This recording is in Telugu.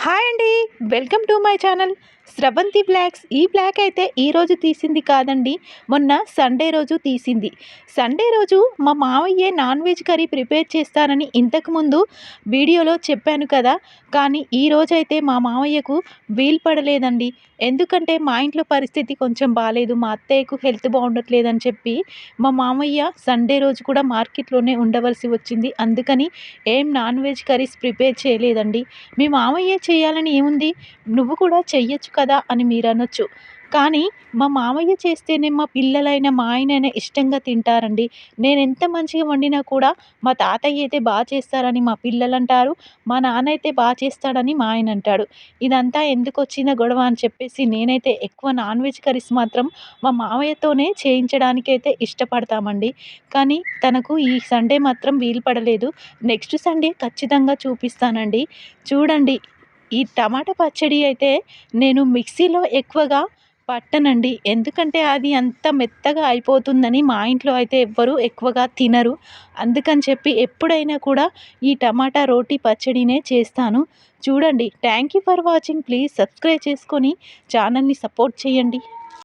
హాయ్ అండి. Welcome to my channel Sravanthi blogs. ఈ బ్లాగ్ అయితే ఈరోజు తీసింది కాదండి, మొన్న సండే రోజు తీసింది. సండే రోజు మా మావయ్య నాన్ వెజ్ కర్రీ ప్రిపేర్ చేస్తానని ఇంతకుముందు వీడియోలో చెప్పాను కదా. కానీ ఈరోజైతే మా మావయ్యకు వీలు పడలేదండి. ఎందుకంటే మా ఇంట్లో పరిస్థితి కొంచెం బాగాలేదు, మా అత్తయ్యకు హెల్త్ బాగుండట్లేదని చెప్పి మా మామయ్య సండే రోజు కూడా మార్కెట్లోనే ఉండవలసి వచ్చింది. అందుకని ఏం నాన్ వెజ్ కర్రీస్ ప్రిపేర్ చేయలేదండి. మీ మామయ్య చేయాలని ఏముంది, నువ్వు కూడా చెయ్యొచ్చు కదా అని మీరనొచ్చు. కానీ మా మామయ్య చేస్తేనే మా పిల్లలైనా మా ఆయనైనా ఇష్టంగా తింటారండి. నేనెంత మంచిగా వండినా కూడా మా తాతయ్య అయితే చేస్తారని మా పిల్లలంటారు, మా నాన్న అయితే చేస్తాడని మా ఆయన అంటాడు. ఇదంతా ఎందుకొచ్చిన గొడవ అని చెప్పేసి నేనైతే ఎక్కువ నాన్ వెజ్ కర్రీస్ మాత్రం మా మామయ్యతోనే చేయించడానికైతే ఇష్టపడతామండి. కానీ తనకు ఈ సండే మాత్రం వీలు పడలేదు. నెక్స్ట్ సండే ఖచ్చితంగా చూపిస్తానండి. చూడండి, ఈ టమాటా పచ్చడి అయితే నేను మిక్సీలో ఎక్కువగా పట్టనండి. ఎందుకంటే అది అంత మెత్తగా అయిపోతుందని మా ఇంట్లో అయితే ఎవ్వరు ఎక్కువగా తినరు. అందుకని చెప్పి ఎప్పుడైనా కూడా ఈ టమాటా రోటి పచ్చడినే చేస్తాను. చూడండి. Thank you for watching. Please subscribe చేసుకొని ఛానల్ని సపోర్ట్ చేయండి.